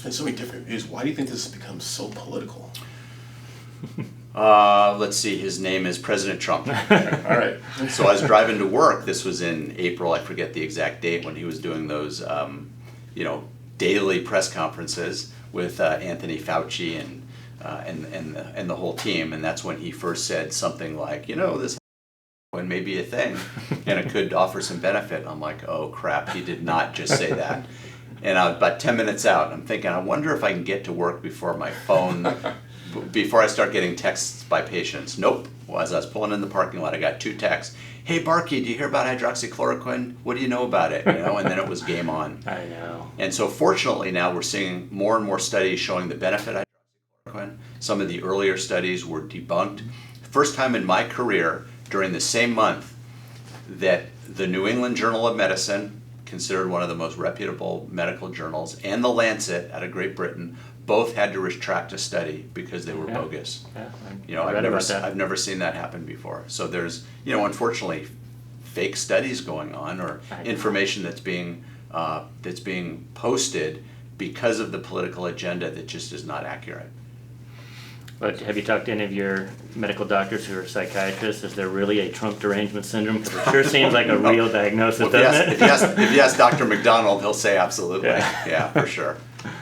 There's been so many different views. Why do you think this has become so political? Let's see, his name is President Trump. All right. So I was driving to work. This was in April, I forget the exact date, when he was doing those, daily press conferences with Anthony Fauci and the whole team. And that's when he first said something like, this may be a thing and it could offer some benefit. I'm like, oh crap, he did not just say that. And I was about 10 minutes out. I'm thinking, I wonder if I can get to work before my phone, before I start getting texts by patients. Nope. Well, as I was pulling in the parking lot, I got 2 texts. Hey, Barke, do you hear about hydroxychloroquine? What do you know about it? And then it was game on. I know. And so fortunately now we're seeing more and more studies showing the benefit of hydroxychloroquine. Some of the earlier studies were debunked. First time in my career during the same month that the New England Journal of Medicine, considered one of the most reputable medical journals, and the Lancet out of Great Britain both had to retract a study because they were bogus. Yeah, I've never seen that happen before. So there's, unfortunately, fake studies going on or information that's being posted because of the political agenda that just is not accurate. But have you talked to any of your medical doctors who are psychiatrists? Is there really a Trump derangement syndrome? Because it sure seems like a real diagnosis, doesn't it? If you ask Dr. McDonald, he'll say absolutely. Yeah, for sure.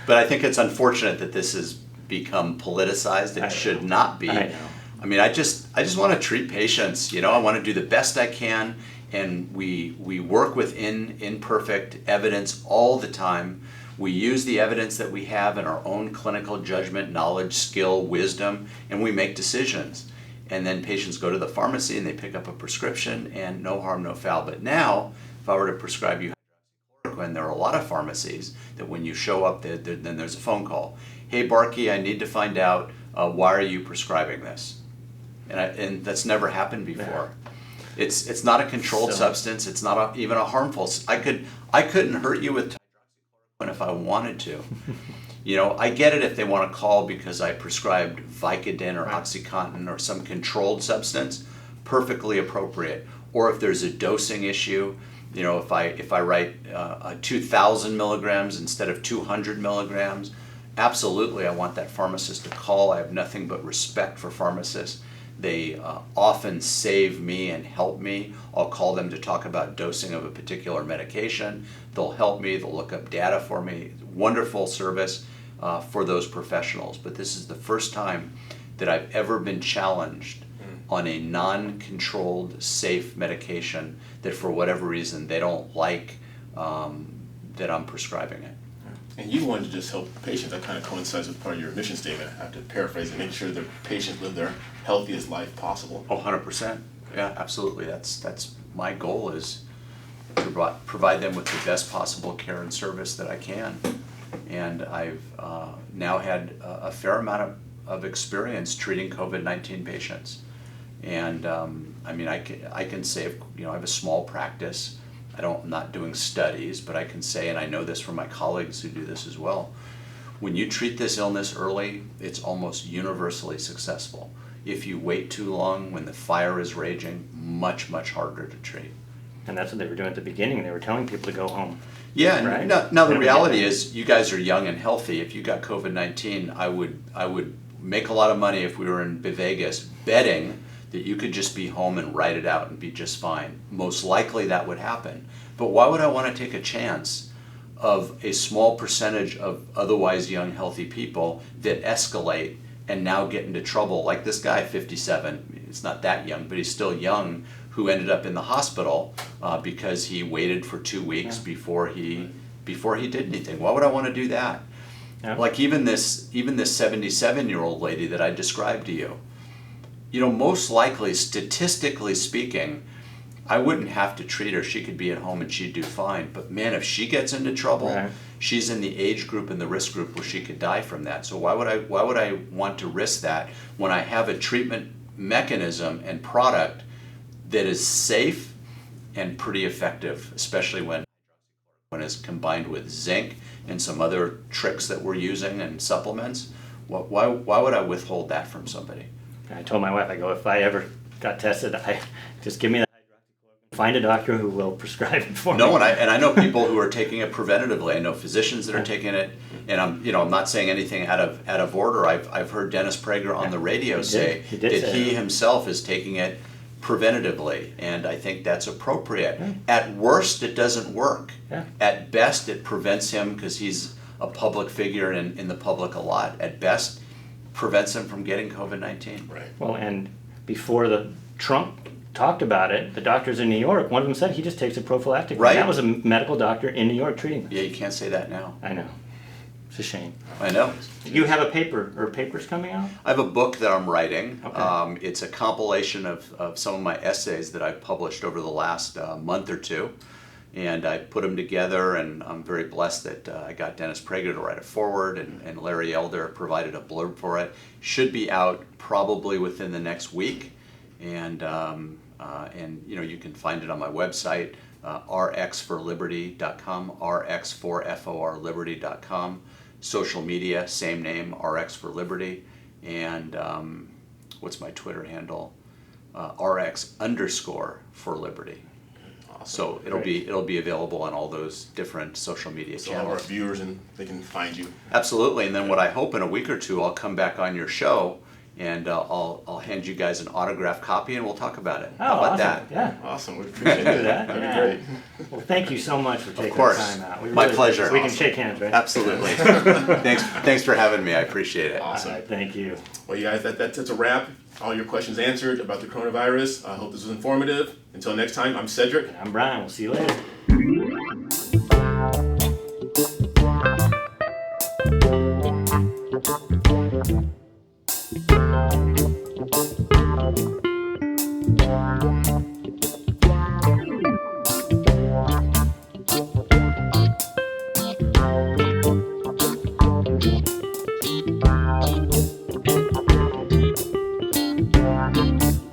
But I think it's unfortunate that this has become politicized. It should not be. I know. I mean, I just want to treat patients. I want to do the best I can, and we work with imperfect evidence all the time. We use the evidence that we have in our own clinical judgment, knowledge, skill, wisdom, and we make decisions. And then patients go to the pharmacy and they pick up a prescription, and no harm, no foul. But now, if I were to prescribe you hydroxychloroquine, there are a lot of pharmacies that when you show up, then there's a phone call. Hey, Barke, I need to find out why are you prescribing this? And that's never happened before. Yeah. It's not a controlled substance. It's not even a harmful. I couldn't hurt you with if I wanted to. I get it if they want to call because I prescribed Vicodin or OxyContin or some controlled substance, perfectly appropriate. Or if there's a dosing issue, if I write 2,000 milligrams instead of 200 milligrams, absolutely I want that pharmacist to call. I have nothing but respect for pharmacists. They often save me and help me. I'll call them to talk about dosing of a particular medication. They'll help me. They'll look up data for me. Wonderful service for those professionals. But this is the first time that I've ever been challenged on a non-controlled, safe medication that for whatever reason they don't like that I'm prescribing it. And you wanted to just help patients. That kind of coincides with part of your mission statement. I have to paraphrase and make sure the patients live their healthiest life possible. Oh, 100%. Yeah, absolutely. That's my goal, is to provide them with the best possible care and service that I can. And I've now had a fair amount of experience treating COVID-19 patients. And I can say, I have a small practice. I'm not doing studies, but I can say, and I know this from my colleagues who do this as well, when you treat this illness early, it's almost universally successful. If you wait too long, when the fire is raging, much, much harder to treat. And that's what they were doing at the beginning. They were telling people to go home. Yeah, right? Now the reality is, you guys are young and healthy. If you got COVID-19, I would make a lot of money if we were in Vegas betting that you could just be home and ride it out and be just fine. Most likely that would happen. But why would I want to take a chance of a small percentage of otherwise young, healthy people that escalate and now get into trouble? Like this guy, 57, it's not that young, but he's still young, who ended up in the hospital because he waited for 2 weeks before he did anything. Why would I want to do that? Yeah. Like even this 77-year-old lady that I described to you, most likely, statistically speaking, I wouldn't have to treat her. She could be at home and she'd do fine. But man, if she gets into trouble, she's in the age group and the risk group where she could die from that. So why would I want to risk that when I have a treatment mechanism and product that is safe and pretty effective, especially when it's combined with zinc and some other tricks that we're using and supplements? Why would I withhold that from somebody? I told my wife, I go, if I ever got tested, just give me that hydroxychloroquine find a doctor who will prescribe it for me. No, and I know people who are taking it preventatively. I know physicians that are taking it, and I'm not saying anything out of order. I've heard Dennis Prager on the radio say He that did say he that. himself is taking it preventatively, and I think that's appropriate. At worst, it doesn't work. Yeah. At best, it prevents him because he's a public figure and in the public a lot. At best, prevents him from getting COVID-19. Right. Well, and before the Trump talked about it, the doctors in New York, one of them said he just takes it prophylactically. Right. That was a medical doctor in New York treating this. Yeah, you can't say that now. I know. It's a shame. I know. You have a paper or papers coming out? I have a book that I'm writing. Okay. It's a compilation of some of my essays that I've published over the last month or two. And I put them together, and I'm very blessed that I got Dennis Prager to write a foreword, and Larry Elder provided a blurb for it. Should be out probably within the next week. And you can find it on my website, rxforliberty.com, rx4forliberty.com. Social media, same name, RX for Liberty. And what's my Twitter handle? RX_for Liberty. Awesome. So it'll be available on all those different social media So all of our channels. viewers, and they can find you. Absolutely. And then what I hope in a week or two, I'll come back on your show, and I'll hand you guys an autographed copy, and we'll talk about it. Oh, How about awesome. that? Yeah. Awesome. We appreciate Do that. that. That'd Yeah. be great. Well, thank you so much for taking the course. time out. We My really- pleasure. We can shake hands, right? Absolutely. Thanks for having me. I appreciate it. Awesome. All right, thank you. Well, you guys, that's a wrap. All your questions answered about the coronavirus. I hope this was informative. Until next time, I'm Cedric. I'm Brian. We'll see you later.